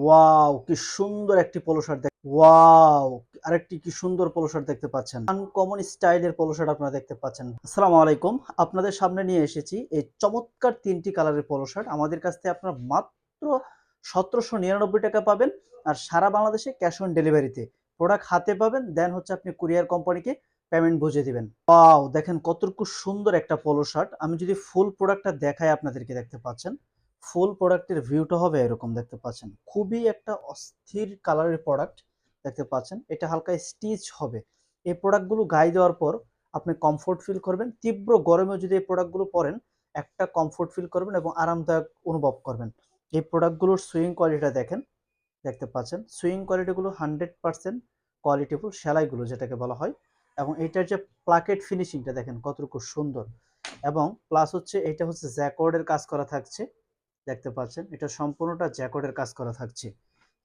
Wow, কি সুন্দর একটি পোলো শার্ট ওয়াও, আরেকটি কি সুন্দর পোলো শার্ট দেখতে পাচ্ছেন। আনকমন স্টাইলের পোলো শার্ট আপনারা দেখতে পাচ্ছেন। আসসালামু আলাইকুম। আপনাদের সামনে নিয়ে এসেছি এই চমৎকার ৩টি কালারের পোলো শার্ট। আমাদের কাছ থেকে আপনারা মাত্র ১৭৯৯ টাকা পাবেন। আর সারা বাংলাদেশে ক্যাশ অন ডেলিভারিতে প্রোডাক্ট হাতে পাবেন। দেন হচ্ছে আপনি কুরিয়ার কোম্পানিকে পেমেন্ট বুঝিয়ে দিবেন। ওয়াও, দেখেন কতটুকু সুন্দর একটা পোলো শার্ট। আমি যদি ফুল প্রোডাক্টটা দেখাই আপনাদেরকে, দেখতে পাচ্ছেন ফুল প্রোডাক্টের ভিউটা হবে এরকম, দেখতে পাচ্ছেন খুবই একটা অস্থির কালারের প্রোডাক্ট দেখতে পাচ্ছেন। এটা হালকা স্টিচ হবে। এই প্রোডাক্টগুলো গায়ে দেওয়ার পর আপনি কমফোর্ট ফিল করবেন। তীব্র গরমে যদি এই প্রোডাক্টগুলো পরেন একটা কমফোর্ট ফিল করবেন এবং আরামদায়ক অনুভব করবেন। এই প্রোডাক্টগুলোর সুইং কোয়ালিটিটা দেখেন, দেখতে পাচ্ছেন সুইং কোয়ালিটিগুলো 100% কোয়ালিটিফুল, সেলাইগুলো যেটাকে বলা হয়। এবং এটার যে প্লাকেট ফিনিশিংটা দেখেন কতটুকু সুন্দর। এবং প্লাস হচ্ছে এটা হচ্ছে জ্যাকর্ডের কাজ করা থাকছে, দেখতে পাচ্ছেন এটা সম্পূর্ণটা জ্যাকর্ডের কাজ করা থাকছে।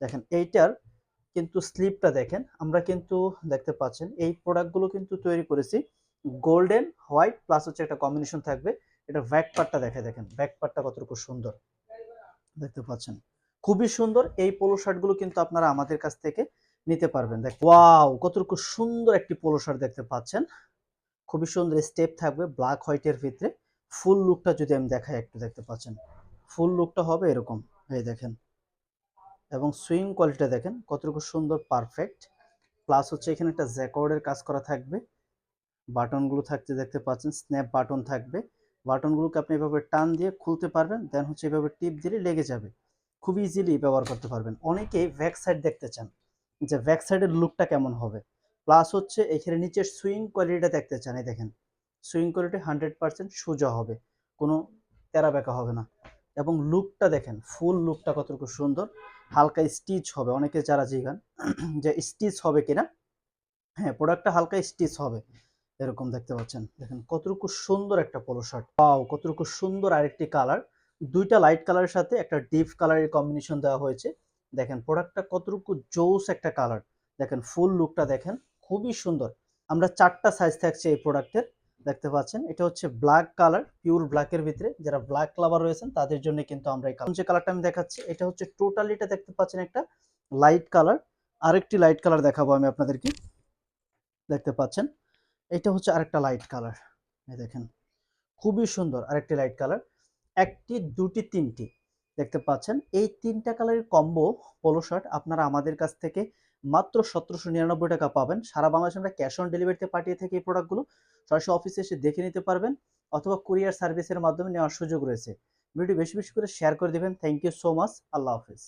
দেখেন এইটার কিন্তু স্লিপটা দেখেন, আমরা কিন্তু দেখতে পাচ্ছেন এই প্রোডাক্টগুলো কিন্তু তৈরি করেছি গোল্ডেন হোয়াইট প্লাস হচ্ছে একটা কম্বিনেশন থাকবে। এটা ব্যাক পার্টটা দেখেন ব্যাক পার্টটা কতটুকু সুন্দর, দেখতে পাচ্ছেন খুবই সুন্দর। এই পোলো শার্টগুলো কিন্তু আপনারা আমাদের কাছ থেকে নিতে পারবেন। দেখ ওয়াও, কতটুকু সুন্দর একটি পোলো শার্ট দেখতে পাচ্ছেন। খুবই সুন্দর স্টেপ থাকবে ব্ল্যাক হোয়াইটের ভিতরে। ফুল লুকটা যদি আমি দেখাই একটু, দেখতে পাচ্ছেন ফুল লুকটা হবে এরকম, এই দেখেন। এবং সুইং কোয়ালিটিটা দেখেন কতটুকু সুন্দর, পারফেক্ট। প্লাস হচ্ছে এখানে একটা জ্যাকর্ডের কাজ করা থাকবে। বাটনগুলো থাকতে দেখতে পাচ্ছেন স্ন্যাপ বাটন থাকবে। বাটনগুলোকে আপনি এভাবে টান দিয়ে খুলতে পারবেন, দেন হচ্ছে এভাবে টিপ দিলে লেগে যাবে। খুব ইজিলি ব্যবহার করতে পারবেন। অনেকেই ব্যাক সাইড দেখতে চান যে ব্যাক সাইডের লুকটা কেমন হবে। প্লাস হচ্ছে এখানে নিচের সুইং কোয়ালিটিটা দেখতে চান, এই দেখেন সুইং কোয়ালিটি 100% সোজা হবে, কোনো তেরা বেঁকা হবে না। এবং লুকটা দেখেন, ফুল লুকটা কতটুকু সুন্দর। হালকা স্টিচ হবে, অনেকে যারা জিগান যে স্টিচ হবে কিনা, হ্যাঁ প্রোডাক্টটা হালকা স্টিচ হবে এরকম, দেখতে পাচ্ছেন। দেখেন কতটুকু সুন্দর একটা পোলো শার্ট। ওয়াও, কতটুকু সুন্দর আরেকটি কালার। দুইটা লাইট কালারের সাথে একটা ডিপ কালারের কম্বিনেশন দেওয়া হয়েছে। দেখেন প্রোডাক্টটা কতটুকু জোস একটা কালার। দেখেন ফুল লুকটা দেখেন খুবই সুন্দর। আমরা 4টা সাইজ থাকছে এই প্রোডাক্টের, দেখতে পাচ্ছেন। এটা হচ্ছে ব্ল্যাক কালার, পিওর ব্ল্যাকের ভিতরে যারা ব্ল্যাক লাভার রয়েছেন তাদের জন্য কিন্তু আমরা এই যে কালারটা আমি দেখাচ্ছি, এটা হচ্ছে টোটালিটা দেখতে পাচ্ছেন একটা লাইট কালার। আরেকটি লাইট কালার দেখাবো আমি আপনাদেরকে, দেখতে পাচ্ছেন এটা হচ্ছে আরেকটা লাইট কালার। এই দেখেন খুবই সুন্দর আরেকটি লাইট কালার। একটি, দুটি, তিনটি, দেখতে পাচ্ছেন এই 3টা কালারের কম্বো পোলো শার্ট আপনারা আমাদের কাছ থেকে মাত্র ১৭৯৯ টাকা পাবেন। সারা বাংলাদেশে আমরা ক্যাশ অন ডেলিভারিতে পাঠিয়ে থাকি এই প্রোডাক্টগুলো। সরাসরি অফিসে এসে দেখে নিতে পারবেন অথবা কুরিয়ার সার্ভিসের মাধ্যমে নেওয়ার সুযোগ রয়েছে। ভিডিওটি বেশি বেশি করে শেয়ার করে দিবেন। Thank you so much. আল্লাহ হাফেজ।